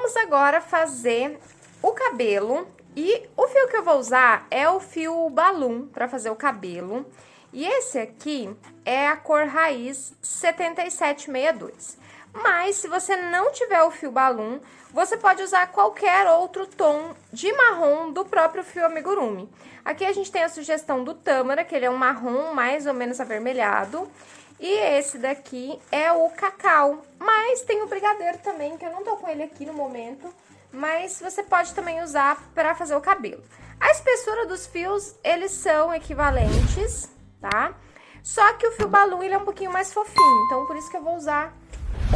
Vamos agora fazer o cabelo. E o fio que eu vou usar é o fio Balloon para fazer o cabelo. E esse aqui é a cor raiz 7762. Mas, se você não tiver o fio Balloon, você pode usar qualquer outro tom de marrom do próprio fio amigurumi. Aqui a gente tem a sugestão do Tâmara, que ele é um marrom mais ou menos avermelhado. E esse daqui é o cacau. Mas tem o brigadeiro também, que eu não tô com ele aqui no momento. Mas você pode também usar para fazer o cabelo. A espessura dos fios, eles são equivalentes, tá? Só que o fio Balloon, ele é um pouquinho mais fofinho, então por isso que eu vou usar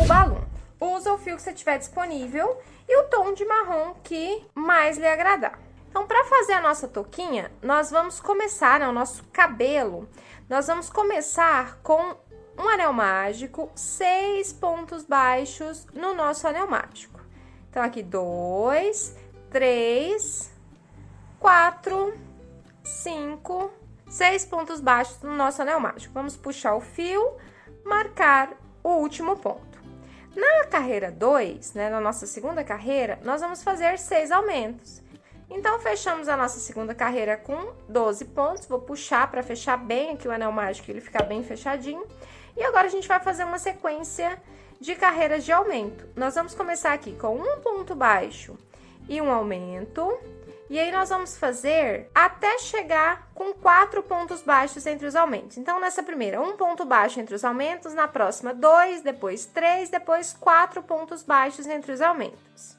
o Balloon. Usa o fio que você tiver disponível e o tom de marrom que mais lhe agradar. Então, para fazer a nossa touquinha, nós vamos começar, né, o nosso cabelo, nós vamos começar com um anel mágico, 6 pontos baixos no nosso anel mágico. Então, aqui 2, 3, 4, 5, 6 pontos baixos no nosso anel mágico. Vamos puxar o fio, marcar o último ponto. Na carreira 2, né, na nossa segunda carreira, nós vamos fazer 6 aumentos. Então, fechamos a nossa segunda carreira com 12 pontos. Vou puxar para fechar bem aqui o anel mágico, ele ficar bem fechadinho. E agora, a gente vai fazer uma sequência de carreiras de aumento. Nós vamos começar aqui com um ponto baixo e um aumento. E aí, nós vamos fazer até chegar com 4 pontos baixos entre os aumentos. Então, nessa primeira, um ponto baixo entre os aumentos, na próxima, 2, depois 3, depois 4 pontos baixos entre os aumentos.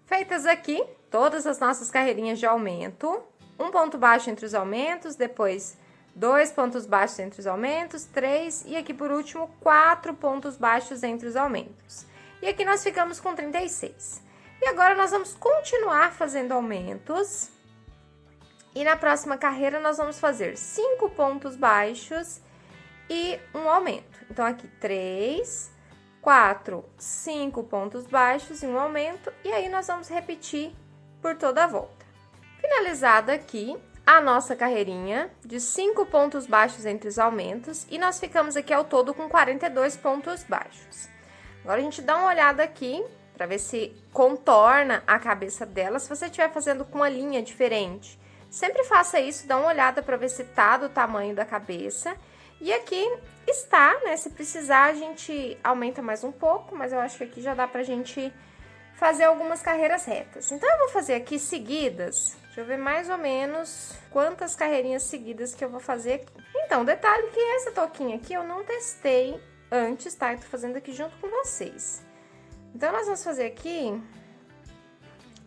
Feitas aqui todas as nossas carreirinhas de aumento, um ponto baixo entre os aumentos, depois 2 pontos baixos entre os aumentos, 3, e aqui por último, 4 pontos baixos entre os aumentos. E aqui nós ficamos com 36. E agora, nós vamos continuar fazendo aumentos. E na próxima carreira, nós vamos fazer 5 pontos baixos e um aumento. Então, aqui 3, 4, 5 pontos baixos e um aumento. E aí, nós vamos repetir por toda a volta. Finalizada aqui a nossa carreirinha de 5 pontos baixos entre os aumentos. E nós ficamos aqui ao todo com 42 pontos baixos. Agora, a gente dá uma olhada aqui para ver se contorna a cabeça dela. Se você estiver fazendo com uma linha diferente, sempre faça isso, dá uma olhada para ver se tá do tamanho da cabeça. E aqui está, né? Se precisar, a gente aumenta mais um pouco, mas eu acho que aqui já dá pra gente fazer algumas carreiras retas. Então, eu vou fazer aqui seguidas, deixa eu ver mais ou menos quantas carreirinhas seguidas que eu vou fazer aqui. Então, detalhe que essa touquinha aqui eu não testei antes, tá? Eu tô fazendo aqui junto com vocês. Então, nós vamos fazer aqui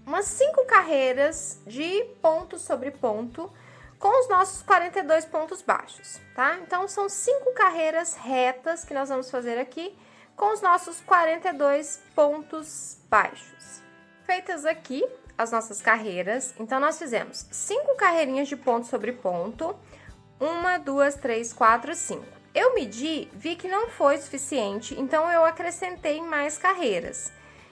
umas 5 carreiras de ponto sobre ponto com os nossos 42 pontos baixos, tá? Então, são 5 carreiras retas que nós vamos fazer aqui com os nossos 42 pontos baixos. Feitas aqui as nossas carreiras, então, nós fizemos 5 carreirinhas de ponto sobre ponto, 1, 2, 3, 4, 5. Eu medi, vi que não foi suficiente, então eu acrescentei mais carreiras.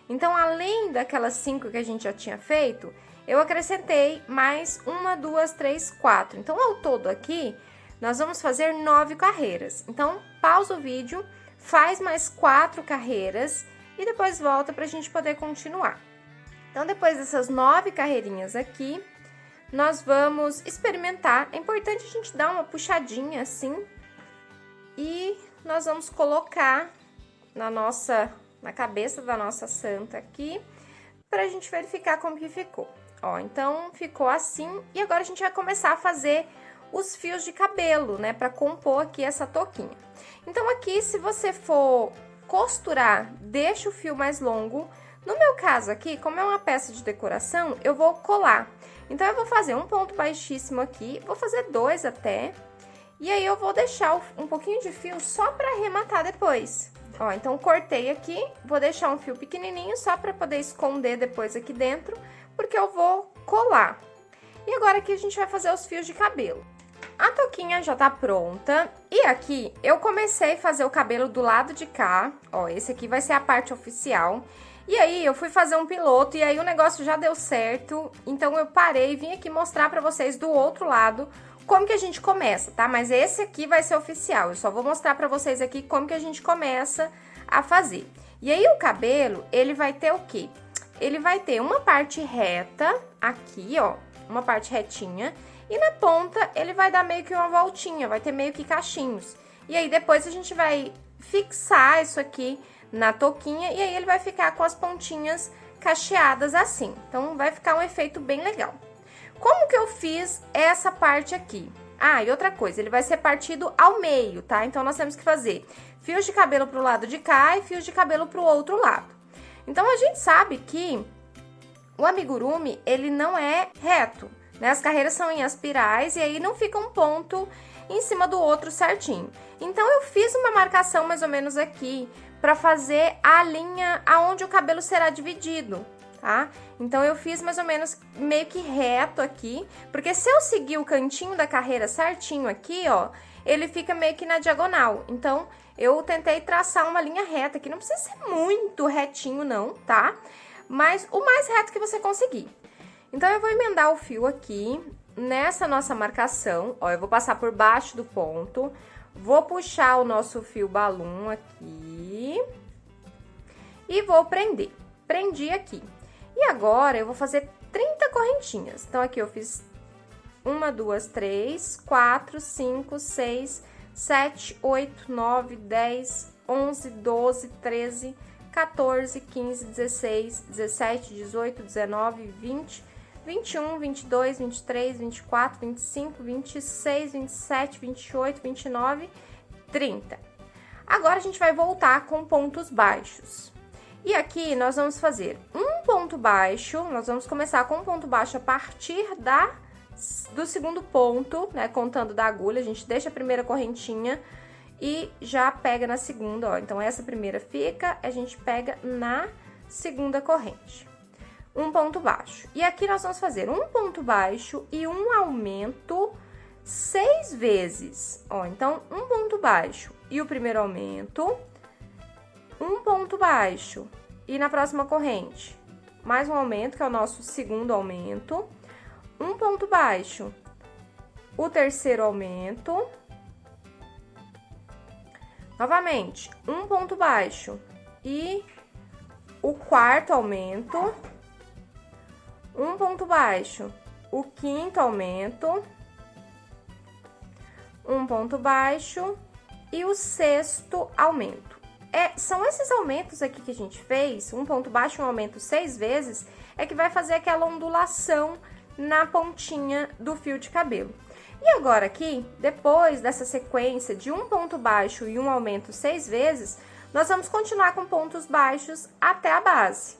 Então, além daquelas 5 que a gente já tinha feito, eu acrescentei mais 1, 2, 3, 4. Então, ao todo aqui, nós vamos fazer 9 carreiras. Então, pausa o vídeo, faz mais 4 carreiras e depois volta para a gente poder continuar. Então, depois dessas 9 carreirinhas aqui, nós vamos experimentar. É importante a gente dar uma puxadinha assim. E nós vamos colocar na cabeça da nossa santa aqui, pra gente verificar como que ficou. Ó, então, ficou assim. E agora, a gente vai começar a fazer os fios de cabelo, né? Pra compor aqui essa touquinha. Então, aqui, se você for costurar, deixa o fio mais longo. No meu caso aqui, como é uma peça de decoração, eu vou colar. Então, eu vou fazer um ponto baixíssimo aqui, vou fazer 2 até... E aí, eu vou deixar um pouquinho de fio só pra arrematar depois. Ó, então, cortei aqui, vou deixar um fio pequenininho só pra poder esconder depois aqui dentro, porque eu vou colar. E agora, aqui, a gente vai fazer os fios de cabelo. A touquinha já tá pronta. E aqui, eu comecei a fazer o cabelo do lado de cá. Ó, esse aqui vai ser a parte oficial. E aí, eu fui fazer um piloto e aí o negócio já deu certo. Então, eu parei e vim aqui mostrar pra vocês do outro lado como que a gente começa, tá? Mas esse aqui vai ser oficial, eu só vou mostrar pra vocês aqui como que a gente começa a fazer. E aí, o cabelo, ele vai ter o quê? ele vai ter uma parte reta aqui, ó, uma parte retinha, e na ponta ele vai dar meio que uma voltinha, vai ter meio que cachinhos. E aí depois a gente vai fixar isso aqui na touquinha e aí ele vai ficar com as pontinhas cacheadas assim. Então vai ficar um efeito bem legal. Como que eu fiz essa parte aqui? Ah, e outra coisa, ele vai ser partido ao meio, tá? Então nós temos que fazer fios de cabelo pro lado de cá e fios de cabelo pro outro lado. Então a gente sabe que o amigurumi, ele não é reto, né? As carreiras são em espirais e aí não fica um ponto em cima do outro certinho. Então eu fiz uma marcação mais ou menos aqui para fazer a linha aonde o cabelo será dividido, tá? Então eu fiz mais ou menos meio que reto aqui, porque se eu seguir o cantinho da carreira certinho aqui, ó, ele fica meio que na diagonal. Então eu tentei traçar uma linha reta aqui, não precisa ser muito retinho não, tá? Mas o mais reto que você conseguir. Então eu vou emendar o fio aqui nessa nossa marcação, ó, eu vou passar por baixo do ponto, vou puxar o nosso fio balum aqui e vou prender. Prendi aqui. E agora eu vou fazer 30 correntinhas. Então aqui eu fiz 1, 2, 3, 4, 5, 6, 7, 8, 9, 10, 11, 12, 13, 14, 15, 16, 17, 18, 19, 20, 21, 22, 23, 24, 25, 26, 27, 28, 29, 30. Agora a gente vai voltar com pontos baixos. E aqui nós vamos fazer um ponto baixo, nós vamos começar com um ponto baixo a partir do segundo ponto, né, contando da agulha, a gente deixa a primeira correntinha e já pega na segunda, ó. Então essa primeira fica, a gente pega na segunda corrente. Um ponto baixo. E aqui nós vamos fazer um ponto baixo e um aumento 6 vezes, ó. Então um ponto baixo e o primeiro aumento, um ponto baixo e na próxima corrente mais um aumento, que é o nosso segundo aumento, um ponto baixo, o terceiro aumento, novamente um ponto baixo e o quarto aumento, um ponto baixo, o quinto aumento, um ponto baixo e o sexto aumento. São esses aumentos aqui que a gente fez, um ponto baixo e um aumento 6 vezes, é que vai fazer aquela ondulação na pontinha do fio de cabelo. E agora aqui, depois dessa sequência de um ponto baixo e um aumento 6 vezes, nós vamos continuar com pontos baixos até a base.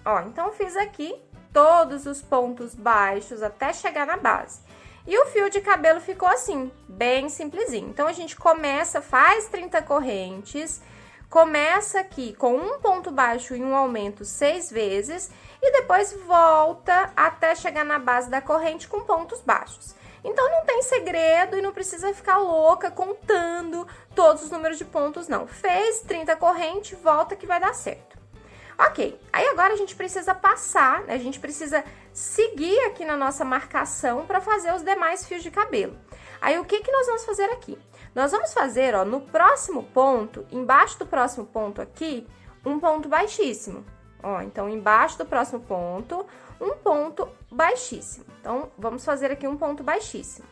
Ó, então fiz aqui todos os pontos baixos até chegar na base. E o fio de cabelo ficou assim, bem simplesinho. Então a gente começa, faz 30 correntes, começa aqui com um ponto baixo e um aumento 6 vezes e depois volta até chegar na base da corrente com pontos baixos. Então não tem segredo e não precisa ficar louca contando todos os números de pontos não. Fez 30 correntes, volta que vai dar certo. Ok, aí agora a gente precisa passar, né? A gente precisa seguir aqui na nossa marcação para fazer os demais fios de cabelo. Aí o que nós vamos fazer aqui? Nós vamos fazer, ó, no próximo ponto, embaixo do próximo ponto aqui, um ponto baixíssimo. Ó, então embaixo do próximo ponto, um ponto baixíssimo. Então vamos fazer aqui um ponto baixíssimo.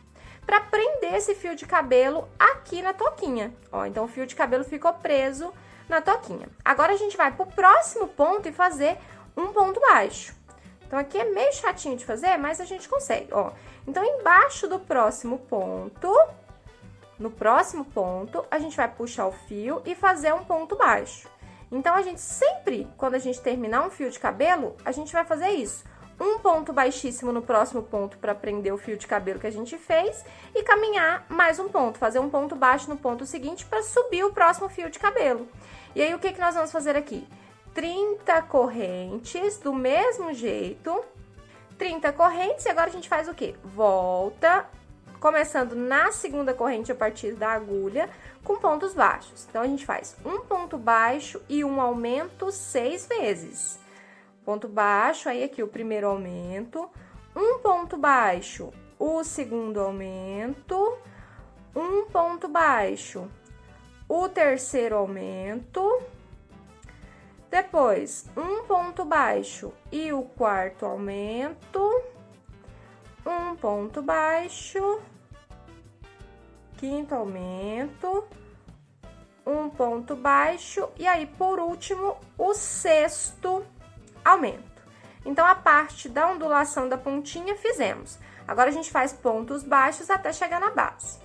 Para prender esse fio de cabelo aqui na touquinha. Ó, então o fio de cabelo ficou preso na touquinha. Agora a gente vai pro próximo ponto e fazer um ponto baixo. Então aqui é meio chatinho de fazer, mas a gente consegue, ó. Então embaixo do próximo ponto, no próximo ponto, a gente vai puxar o fio e fazer um ponto baixo. Então a gente sempre, quando a gente terminar um fio de cabelo, a gente vai fazer isso. Um ponto baixíssimo no próximo ponto para prender o fio de cabelo que a gente fez e caminhar mais um ponto, fazer um ponto baixo no ponto seguinte para subir o próximo fio de cabelo. E aí, o que nós vamos fazer aqui? 30 correntes, do mesmo jeito, 30 correntes, e agora a gente faz o quê? Volta, começando na segunda corrente a partir da agulha, com pontos baixos. Então, a gente faz um ponto baixo e um aumento 6 vezes. Ponto baixo, aí aqui o primeiro aumento, um ponto baixo, o segundo aumento, um ponto baixo, o terceiro aumento, depois um ponto baixo e o quarto aumento, um ponto baixo, quinto aumento, um ponto baixo e aí, por último, o sexto aumento. Então, a parte da ondulação da pontinha fizemos. Agora, a gente faz pontos baixos até chegar na base.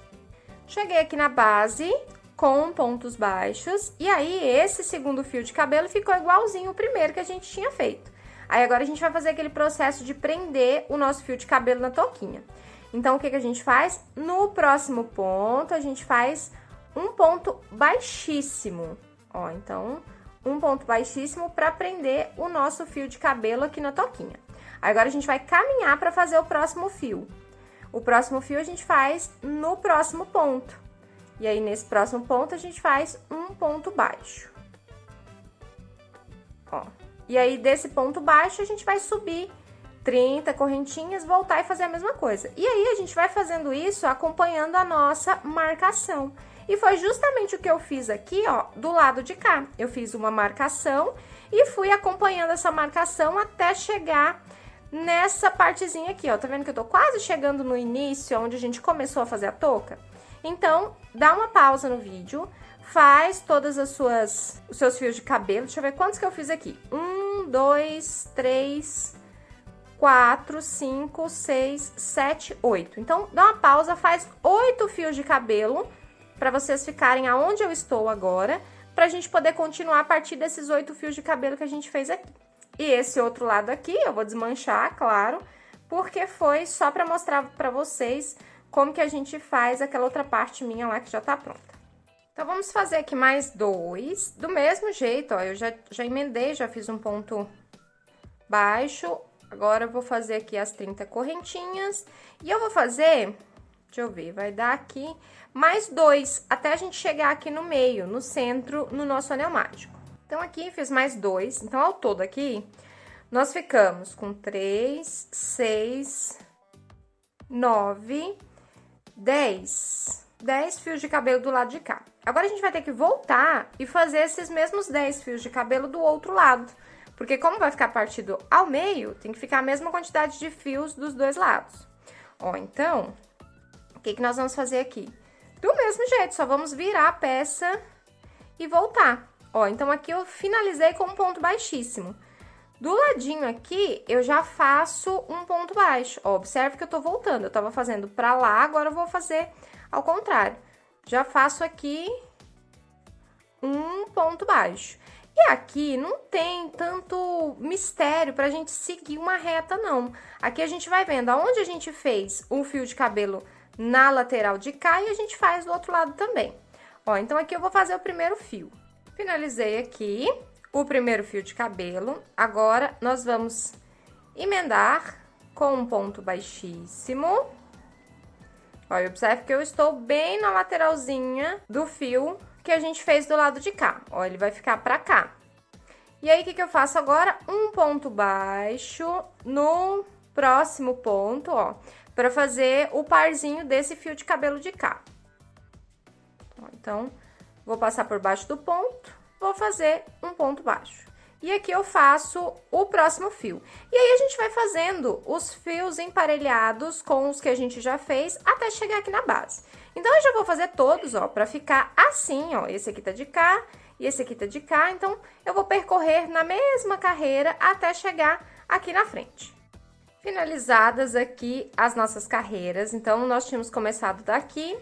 Cheguei aqui na base com pontos baixos e aí, esse segundo fio de cabelo ficou igualzinho o primeiro que a gente tinha feito. Aí, agora, a gente vai fazer aquele processo de prender o nosso fio de cabelo na touquinha. Então, o que a gente faz? No próximo ponto, a gente faz um ponto baixíssimo. Ó, então, um ponto baixíssimo para prender o nosso fio de cabelo aqui na touquinha. Agora, a gente vai caminhar para fazer o próximo fio. O próximo fio a gente faz no próximo ponto. E aí, nesse próximo ponto, a gente faz um ponto baixo. Ó. E aí, desse ponto baixo, a gente vai subir 30 correntinhas, voltar e fazer a mesma coisa. E aí, a gente vai fazendo isso acompanhando a nossa marcação. E foi justamente o que eu fiz aqui, ó, do lado de cá. Eu fiz uma marcação e fui acompanhando essa marcação até chegar nessa partezinha aqui, ó. Tá vendo que eu tô quase chegando no início, onde a gente começou a fazer a touca? Então, dá uma pausa no vídeo, faz todas os seus fios de cabelo. Deixa eu ver quantos que eu fiz aqui. 1, 2, 3, 4, 5, 6, 7, 8. Então, dá uma pausa, faz 8 fios de cabelo para vocês ficarem aonde eu estou agora, pra gente poder continuar a partir desses 8 fios de cabelo que a gente fez aqui. E esse outro lado aqui, eu vou desmanchar, claro, porque foi só pra mostrar pra vocês como que a gente faz aquela outra parte minha lá que já tá pronta. Então, vamos fazer aqui mais 2, do mesmo jeito, ó, eu já emendei, já fiz um ponto baixo, agora eu vou fazer aqui as 30 correntinhas, e eu vou fazer, deixa eu ver, vai dar aqui mais 2, até a gente chegar aqui no meio, no centro, no nosso anel mágico. Então, aqui fiz mais 2, então, ao todo aqui, nós ficamos com 3, 6, 9, 10. 10 fios de cabelo do lado de cá. Agora, a gente vai ter que voltar e fazer esses mesmos 10 fios de cabelo do outro lado. Porque como vai ficar partido ao meio, tem que ficar a mesma quantidade de fios dos dois lados. Ó, então, o que nós vamos fazer aqui? Do mesmo jeito, só vamos virar a peça e voltar. Ó, então, aqui eu finalizei com um ponto baixíssimo. Do ladinho aqui, eu já faço um ponto baixo. Ó, observe que eu tô voltando. Eu tava fazendo pra lá, agora eu vou fazer ao contrário. Já faço aqui um ponto baixo. E aqui não tem tanto mistério pra gente seguir uma reta, não. Aqui a gente vai vendo aonde a gente fez um fio de cabelo na lateral de cá e a gente faz do outro lado também. Ó, então aqui eu vou fazer o primeiro fio. Finalizei aqui o primeiro fio de cabelo. Agora, nós vamos emendar com um ponto baixíssimo. Olha, observe que eu estou bem na lateralzinha do fio que a gente fez do lado de cá. Ó, ele vai ficar pra cá. E aí, o que eu faço agora? Um ponto baixo no próximo ponto, ó, pra fazer o parzinho desse fio de cabelo de cá. Ó, então, vou passar por baixo do ponto, vou fazer um ponto baixo. E aqui eu faço o próximo fio. E aí, a gente vai fazendo os fios emparelhados com os que a gente já fez até chegar aqui na base. Então, eu já vou fazer todos, ó, pra ficar assim, ó. Esse aqui tá de cá e esse aqui tá de cá. Então, eu vou percorrer na mesma carreira até chegar aqui na frente. Finalizadas aqui as nossas carreiras. Então, nós tínhamos começado daqui.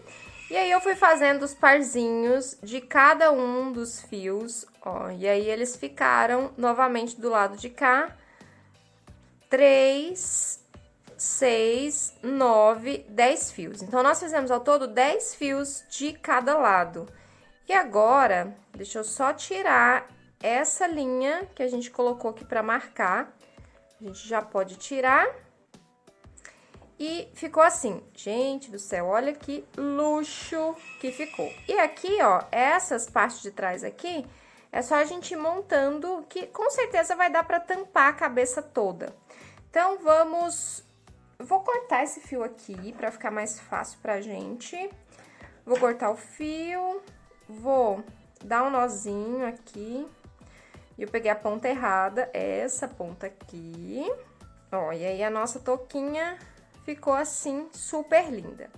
E aí, eu fui fazendo os parzinhos de cada um dos fios, ó. E aí, eles ficaram novamente do lado de cá. 3, 6, 9, 10 fios. Então, nós fizemos ao todo 10 fios de cada lado. E agora, deixa eu só tirar essa linha que a gente colocou aqui pra marcar. A gente já pode tirar. E ficou assim, gente do céu, olha que luxo que ficou. E aqui, ó, essas partes de trás aqui, é só a gente ir montando, que com certeza vai dar pra tampar a cabeça toda. Então, vamos eu vou cortar esse fio aqui pra ficar mais fácil pra gente. Vou cortar o fio, vou dar um nozinho aqui. E eu peguei a ponta errada, essa ponta aqui. Ó, e aí a nossa touquinha ficou assim, super linda.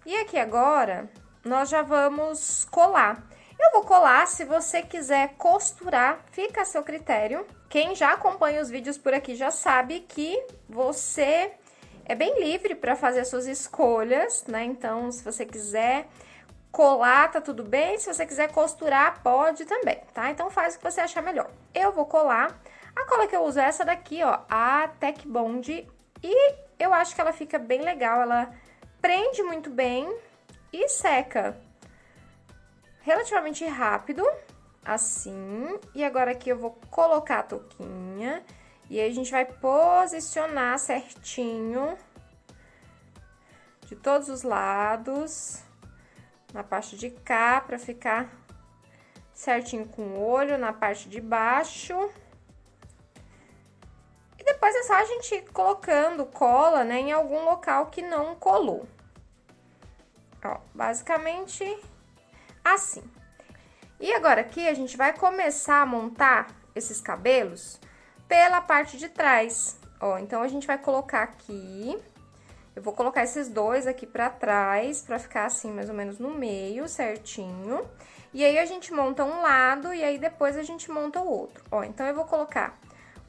E aqui agora, nós já vamos colar. Eu vou colar, se você quiser costurar, fica a seu critério. Quem já acompanha os vídeos por aqui já sabe que você é bem livre para fazer as suas escolhas, né? Então, se você quiser colar, tá tudo bem. Se você quiser costurar, pode também, tá? Então, faz o que você achar melhor. Eu vou colar. A cola que eu uso é essa daqui, ó, a Tech Bond. E eu acho que ela fica bem legal, ela prende muito bem e seca relativamente rápido, assim. E agora aqui eu vou colocar a touquinha. E aí a gente vai posicionar certinho de todos os lados, na parte de cá, pra ficar certinho com o olho, na parte de baixo. E depois é só a gente ir colocando cola, né, em algum local que não colou. Ó, basicamente assim. E agora aqui a gente vai começar a montar esses cabelos pela parte de trás. Ó, então a gente vai colocar aqui. Eu vou colocar esses dois aqui pra trás, pra ficar assim, mais ou menos no meio, certinho. E aí, a gente monta um lado e aí, depois a gente monta o outro. Ó, então, eu vou colocar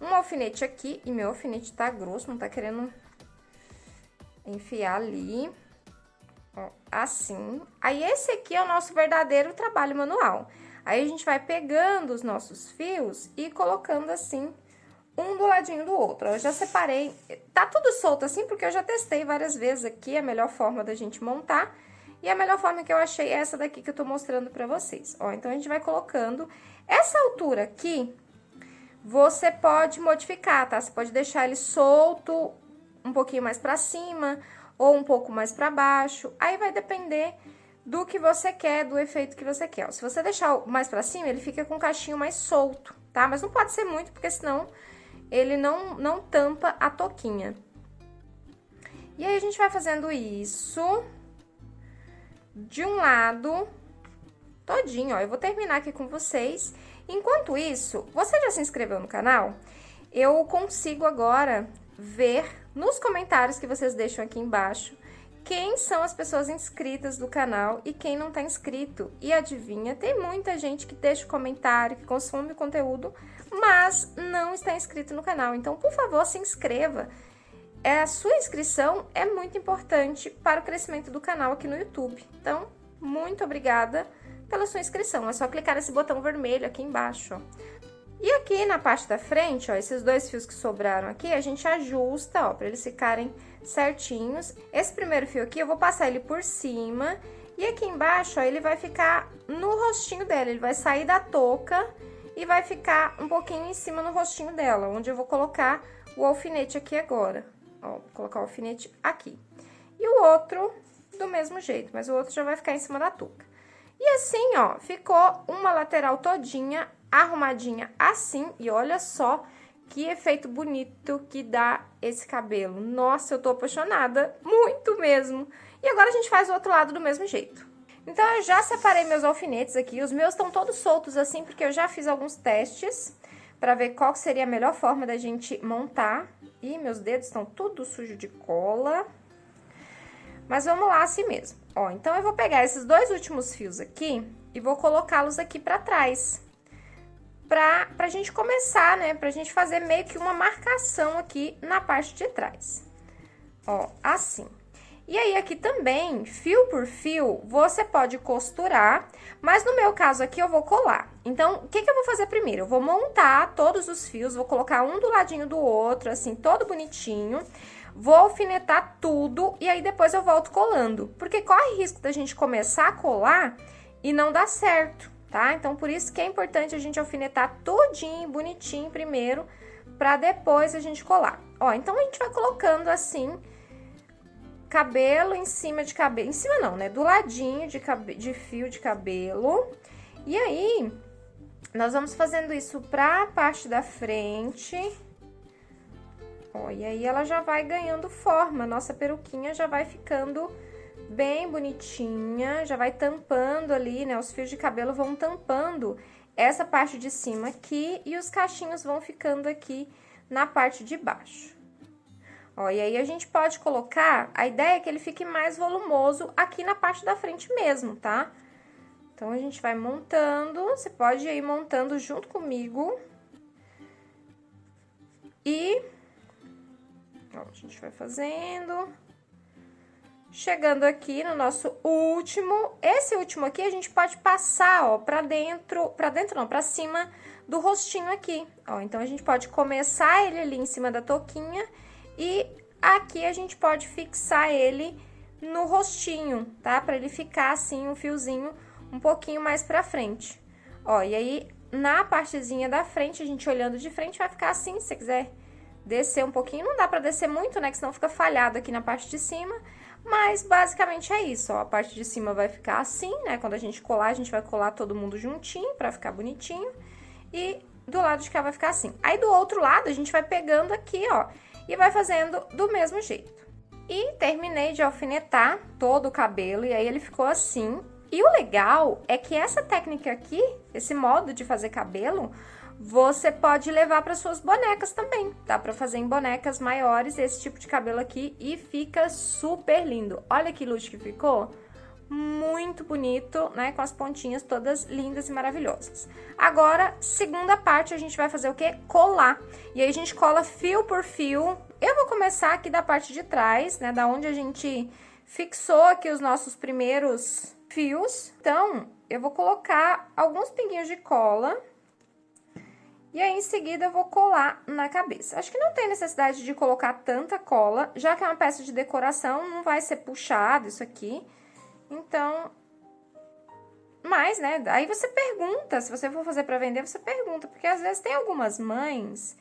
um alfinete aqui, e meu alfinete tá grosso, não tá querendo enfiar ali. Ó, assim. Aí, esse aqui é o nosso verdadeiro trabalho manual. Aí, a gente vai pegando os nossos fios e colocando assim, um do ladinho do outro. Eu já separei, tá tudo solto assim, porque eu já testei várias vezes aqui a melhor forma da gente montar. E a melhor forma que eu achei é essa daqui que eu tô mostrando pra vocês. Ó, então, a gente vai colocando. Essa altura aqui, você pode modificar, tá? Você pode deixar ele solto, um pouquinho mais pra cima, ou um pouco mais pra baixo. Aí, vai depender do que você quer, do efeito que você quer. Ó, se você deixar mais pra cima, ele fica com o cachinho mais solto, tá? Mas não pode ser muito, porque senão ele não tampa a touquinha. E aí, a gente vai fazendo isso de um lado todinho, ó. Eu vou terminar aqui com vocês. Enquanto isso, você já se inscreveu no canal? Eu consigo agora ver nos comentários que vocês deixam aqui embaixo quem são as pessoas inscritas do canal e quem não tá inscrito. E adivinha, tem muita gente que deixa comentário, que consome o conteúdo, mas não está inscrito no canal. Então, por favor, se inscreva. A sua inscrição é muito importante para o crescimento do canal aqui no YouTube. Então, muito obrigada pela sua inscrição. É só clicar nesse botão vermelho aqui embaixo, ó. E aqui na parte da frente, ó, esses dois fios que sobraram aqui, a gente ajusta, ó, para eles ficarem certinhos. Esse primeiro fio aqui, eu vou passar ele por cima. E aqui embaixo, ó, ele vai ficar no rostinho dela. Ele vai sair da touca e vai ficar um pouquinho em cima no rostinho dela, onde eu vou colocar o alfinete aqui agora. Ó, vou colocar o alfinete aqui. E o outro do mesmo jeito, mas o outro já vai ficar em cima da touca. E assim, ó, ficou uma lateral todinha arrumadinha assim. E olha só que efeito bonito que dá esse cabelo. Nossa, eu tô apaixonada, muito mesmo. E agora a gente faz o outro lado do mesmo jeito. Então, eu já separei meus alfinetes aqui. Os meus estão todos soltos assim, porque eu já fiz alguns testes pra ver qual seria a melhor forma da gente montar. E meus dedos estão tudo sujo de cola. Mas vamos lá assim mesmo. Ó, então, eu vou pegar esses dois últimos fios aqui e vou colocá-los aqui pra trás. Pra gente começar, né? Pra gente fazer meio que uma marcação aqui na parte de trás. Ó, assim. E aí, aqui também, fio por fio, você pode costurar, mas no meu caso aqui eu vou colar. Então, o que que eu vou fazer primeiro? Eu vou montar todos os fios, vou colocar um do ladinho do outro, assim, todo bonitinho. Vou alfinetar tudo e aí depois eu volto colando. Porque corre risco da gente começar a colar e não dar certo, tá? Então, por isso que é importante a gente alfinetar tudinho, bonitinho primeiro, pra depois a gente colar. Ó, então a gente vai colocando assim, cabelo em cima de cabelo, em cima não, né? Do ladinho de fio de cabelo. E aí, nós vamos fazendo isso pra parte da frente. Ó, e aí ela já vai ganhando forma, nossa peruquinha já vai ficando bem bonitinha, já vai tampando ali, né? Os fios de cabelo vão tampando essa parte de cima aqui e os cachinhos vão ficando aqui na parte de baixo. Ó, e aí a gente pode colocar, a ideia é que ele fique mais volumoso aqui na parte da frente mesmo, tá? Então, a gente vai montando, você pode ir montando junto comigo. E, ó, a gente vai fazendo. Chegando aqui no nosso último, esse último aqui a gente pode passar, ó, pra dentro não, pra cima do rostinho aqui, ó. Então, a gente pode começar ele ali em cima da touquinha e aqui a gente pode fixar ele no rostinho, tá? Pra ele ficar assim, um fiozinho um pouquinho mais pra frente. Ó, e aí, na partezinha da frente, a gente olhando de frente, vai ficar assim, se você quiser descer um pouquinho. Não dá pra descer muito, né, que senão fica falhado aqui na parte de cima. Mas, basicamente, é isso, ó. A parte de cima vai ficar assim, né? Quando a gente colar, a gente vai colar todo mundo juntinho pra ficar bonitinho. E do lado de cá vai ficar assim. Aí, do outro lado, a gente vai pegando aqui, ó, e vai fazendo do mesmo jeito. E terminei de alfinetar todo o cabelo, e aí ele ficou assim. E o legal é que essa técnica aqui, esse modo de fazer cabelo, você pode levar para suas bonecas também. Dá para fazer em bonecas maiores esse tipo de cabelo aqui e fica super lindo. Olha que luxo que ficou. Muito bonito, né? Com as pontinhas todas lindas e maravilhosas. Agora, segunda parte, a gente vai fazer o quê? Colar. E aí, a gente cola fio por fio. Eu vou começar aqui da parte de trás, né? Da onde a gente fixou aqui os nossos primeiros fios. Então, eu vou colocar alguns pinguinhos de cola. E aí, em seguida, eu vou colar na cabeça. Acho que não tem necessidade de colocar tanta cola, já que é uma peça de decoração, não vai ser puxado isso aqui. Então, mas, né, aí você pergunta, se você for fazer pra vender, você pergunta, porque às vezes tem algumas mães,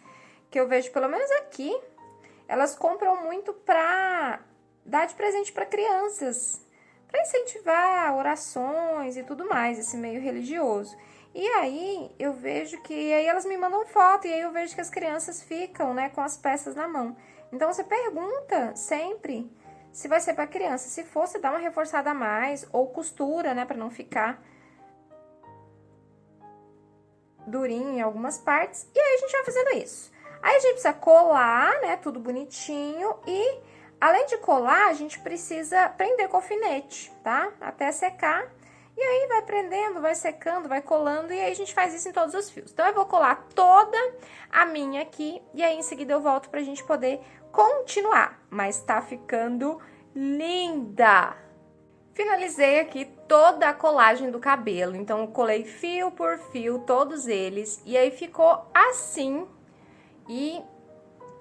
que eu vejo, pelo menos aqui, elas compram muito pra dar de presente pra crianças, pra incentivar orações e tudo mais, esse meio religioso. E aí, eu vejo que, aí elas me mandam foto, e aí eu vejo que as crianças ficam, né, com as peças na mão. Então, você pergunta sempre se vai ser para criança. Se for, você dá uma reforçada a mais ou costura, né, para não ficar durinho em algumas partes. E aí, a gente vai fazendo isso. Aí, a gente precisa colar, né, tudo bonitinho e, além de colar, a gente precisa prender com alfinete, tá? Até secar. E aí, vai prendendo, vai secando, vai colando, e aí a gente faz isso em todos os fios. Então, eu vou colar toda a minha aqui, e aí, em seguida, eu volto pra gente poder continuar. Mas tá ficando linda! Finalizei aqui toda a colagem do cabelo, então, eu colei fio por fio, todos eles, e aí ficou assim, e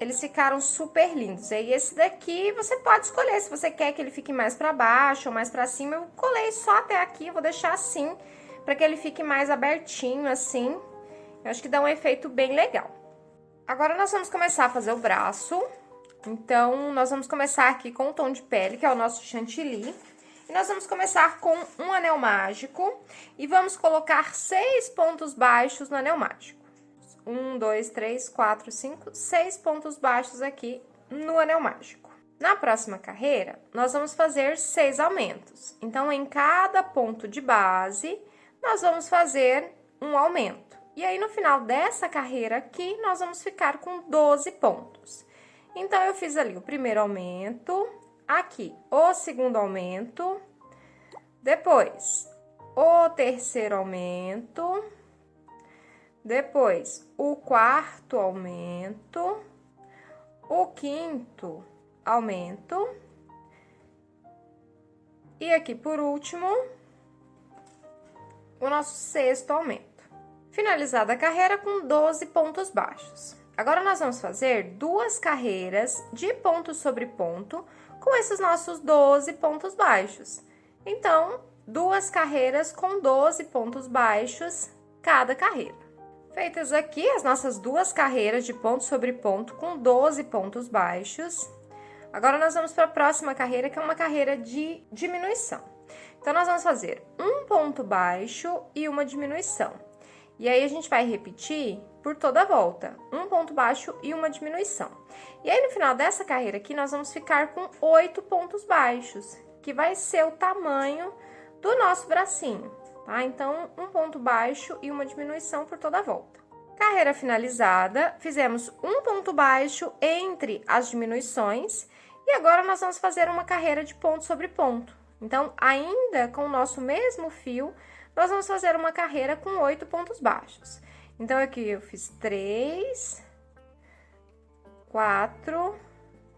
eles ficaram super lindos. E esse daqui você pode escolher se você quer que ele fique mais pra baixo ou mais pra cima. Eu colei só até aqui, vou deixar assim, pra que ele fique mais abertinho, assim. Eu acho que dá um efeito bem legal. Agora, nós vamos começar a fazer o braço. Então, nós vamos começar aqui com o tom de pele, que é o nosso chantilly. E nós vamos começar com um anel mágico e vamos colocar 6 pontos baixos no anel mágico. 1, 2, 3, 4, 5, 6 pontos baixos aqui no anel mágico. Na próxima carreira, nós vamos fazer 6 aumentos. Então, em cada ponto de base, nós vamos fazer um aumento. E aí, no final dessa carreira aqui, nós vamos ficar com 12 pontos. Então, eu fiz ali o primeiro aumento, aqui o segundo aumento, depois o terceiro aumento, depois o quarto aumento, o quinto aumento e aqui por último o nosso sexto aumento. Finalizada a carreira com 12 pontos baixos. Agora, nós vamos fazer 2 carreiras de ponto sobre ponto com esses nossos 12 pontos baixos. Então, 2 carreiras com 12 pontos baixos cada carreira. Feitas aqui as nossas 2 carreiras de ponto sobre ponto com 12 pontos baixos, agora nós vamos para a próxima carreira, que é uma carreira de diminuição. Então, nós vamos fazer um ponto baixo e uma diminuição. E aí, a gente vai repetir por toda a volta, um ponto baixo e uma diminuição. E aí, no final dessa carreira aqui, nós vamos ficar com 8 pontos baixos, que vai ser o tamanho do nosso bracinho, tá? Então, um ponto baixo e uma diminuição por toda a volta. Carreira finalizada, fizemos um ponto baixo entre as diminuições e agora nós vamos fazer uma carreira de ponto sobre ponto. Então, ainda com o nosso mesmo fio, nós vamos fazer uma carreira com 8 pontos baixos. Então, aqui eu fiz 3, 4,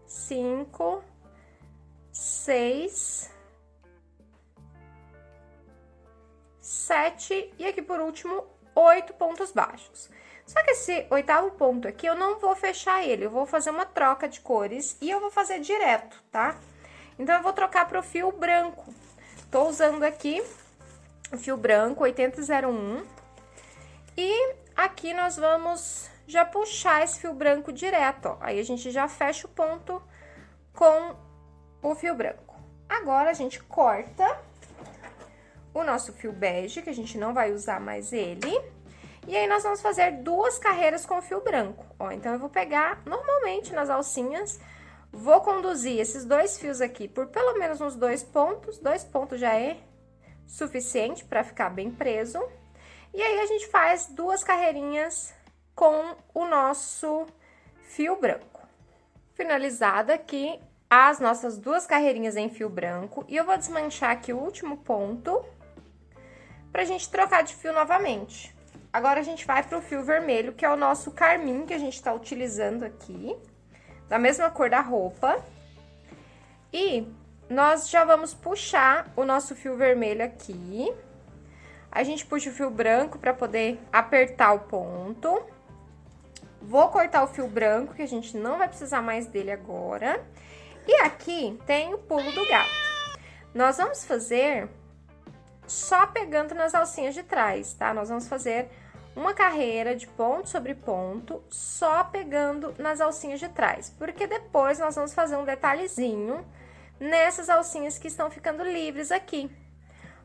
5, 6, 7 e aqui por último 8 pontos baixos. Só que esse 8º ponto aqui eu não vou fechar ele, eu vou fazer uma troca de cores e eu vou fazer direto, tá? Então eu vou trocar para o fio branco. Tô usando aqui o fio branco 8001 e aqui nós vamos já puxar esse fio branco direto, ó. Aí a gente já fecha o ponto com o fio branco. Agora a gente corta o nosso fio bege, que a gente não vai usar mais ele. E aí, nós vamos fazer 2 carreiras com o fio branco, ó. Então, eu vou pegar normalmente nas alcinhas, vou conduzir esses 2 fios aqui por pelo menos uns 2 pontos. 2 pontos já é suficiente para ficar bem preso. E aí, a gente faz 2 carreirinhas com o nosso fio branco. Finalizada aqui as nossas 2 carreirinhas em fio branco. E eu vou desmanchar aqui o último ponto pra gente trocar de fio novamente. Agora, a gente vai pro fio vermelho, que é o nosso carmim que a gente tá utilizando aqui, da mesma cor da roupa. E nós já vamos puxar o nosso fio vermelho aqui. A gente puxa o fio branco pra poder apertar o ponto. Vou cortar o fio branco, que a gente não vai precisar mais dele agora. E aqui tem o pulo do gato. Nós vamos fazer só pegando nas alcinhas de trás, tá? Nós vamos fazer uma carreira de ponto sobre ponto, só pegando nas alcinhas de trás, porque depois nós vamos fazer um detalhezinho nessas alcinhas que estão ficando livres aqui.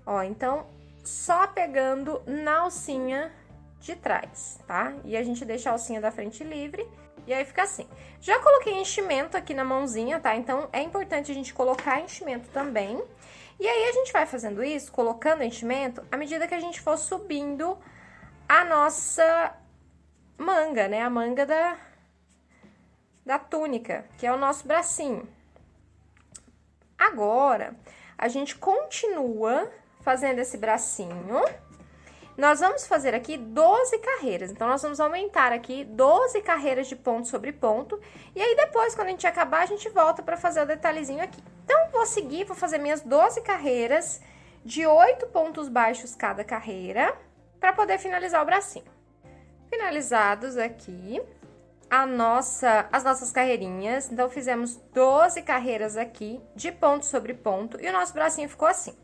Ó, então, só pegando na alcinha de trás, tá? E a gente deixa a alcinha da frente livre, e aí fica assim. Já coloquei enchimento aqui na mãozinha, tá? Então, é importante a gente colocar enchimento também. E aí, a gente vai fazendo isso, colocando enchimento, à medida que a gente for subindo a nossa manga, né? A manga da túnica, que é o nosso bracinho. Agora, a gente continua fazendo esse bracinho. Nós vamos fazer aqui 12 carreiras. Então, nós vamos aumentar aqui 12 carreiras de ponto sobre ponto. E aí, depois, quando a gente acabar, a gente volta para fazer o detalhezinho aqui. Então, vou seguir, vou fazer minhas 12 carreiras de 8 pontos baixos cada carreira, para poder finalizar o bracinho. Finalizados aqui as nossas carreirinhas. Então, fizemos 12 carreiras aqui de ponto sobre ponto e o nosso bracinho ficou assim.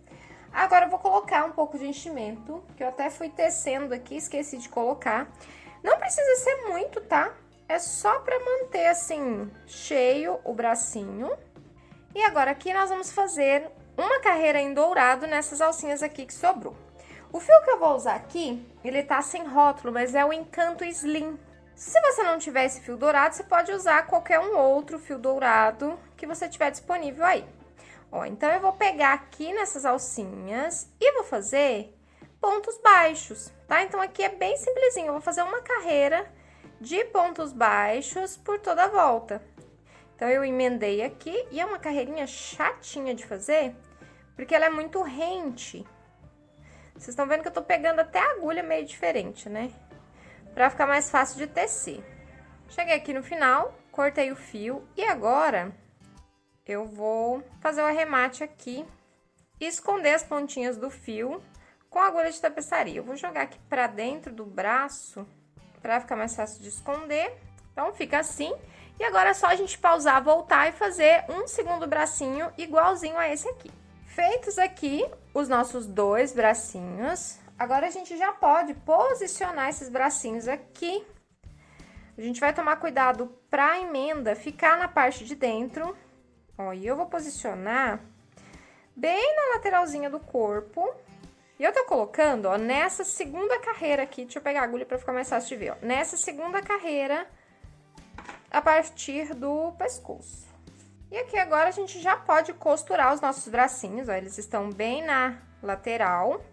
Agora, eu vou colocar um pouco de enchimento, que eu até fui tecendo aqui, esqueci de colocar. Não precisa ser muito, tá? É só para manter, assim, cheio o bracinho. E agora, aqui nós vamos fazer uma carreira em dourado nessas alcinhas aqui que sobrou. O fio que eu vou usar aqui, ele tá sem rótulo, mas é o Encanto Slim. Se você não tiver esse fio dourado, você pode usar qualquer um outro fio dourado que você tiver disponível aí. Ó, então, eu vou pegar aqui nessas alcinhas e vou fazer pontos baixos, tá? Então, aqui é bem simplesinho, eu vou fazer uma carreira de pontos baixos por toda a volta. Então, eu emendei aqui e é uma carreirinha chatinha de fazer, porque ela é muito rente. Vocês estão vendo que eu tô pegando até a agulha meio diferente, né? Pra ficar mais fácil de tecer. Cheguei aqui no final, cortei o fio e agora eu vou fazer o arremate aqui e esconder as pontinhas do fio com a agulha de tapeçaria. Eu vou jogar aqui pra dentro do braço pra ficar mais fácil de esconder. Então, fica assim. E agora é só a gente pausar, voltar e fazer um segundo bracinho igualzinho a esse aqui. Feitos aqui os nossos 2 bracinhos, agora a gente já pode posicionar esses bracinhos aqui. A gente vai tomar cuidado para a emenda ficar na parte de dentro. Ó, e eu vou posicionar bem na lateralzinha do corpo. E eu tô colocando, ó, nessa segunda carreira aqui, deixa eu pegar a agulha pra ficar mais fácil de ver, ó. Nessa segunda carreira, a partir do pescoço. E aqui agora a gente já pode costurar os nossos bracinhos, ó, eles estão bem na lateral.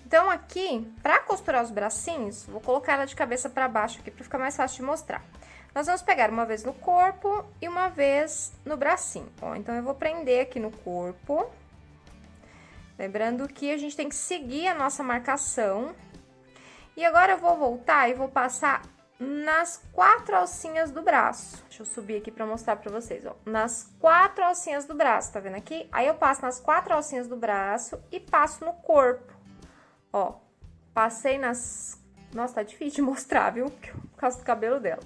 Então, aqui, pra costurar os bracinhos, vou colocar ela de cabeça pra baixo aqui pra ficar mais fácil de mostrar. Nós vamos pegar uma vez no corpo e uma vez no bracinho, ó. Então, eu vou prender aqui no corpo. Lembrando que a gente tem que seguir a nossa marcação. E agora eu vou voltar e vou passar nas 4 alcinhas do braço. Deixa eu subir aqui pra mostrar pra vocês, ó. Nas 4 alcinhas do braço, tá vendo aqui? Aí eu passo nas 4 alcinhas do braço e passo no corpo. Ó, passei nas... Nossa, tá difícil de mostrar, viu? Por causa do cabelo dela.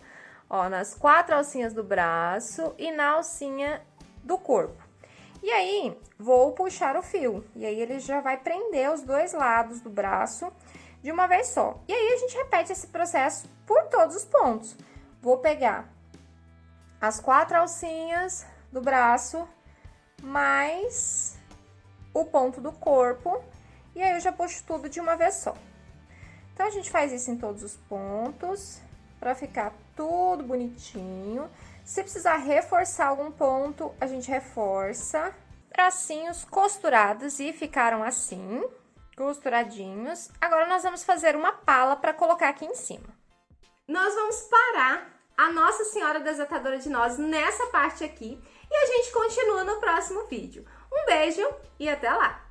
Ó, nas 4 alcinhas do braço e na alcinha do corpo. E aí, vou puxar o fio. E aí, ele já vai prender os 2 lados do braço de uma vez só. E aí, a gente repete esse processo por todos os pontos. Vou pegar as 4 alcinhas do braço, mais o ponto do corpo. E aí, eu já puxo tudo de uma vez só. Então, a gente faz isso em todos os pontos, pra ficar tudo bonitinho. Se precisar reforçar algum ponto, a gente reforça. Bracinhos costurados e ficaram assim, costuradinhos. Agora, nós vamos fazer uma pala pra colocar aqui em cima. Nós vamos parar a Nossa Senhora Desatadora de Nós nessa parte aqui e a gente continua no próximo vídeo. Um beijo e até lá!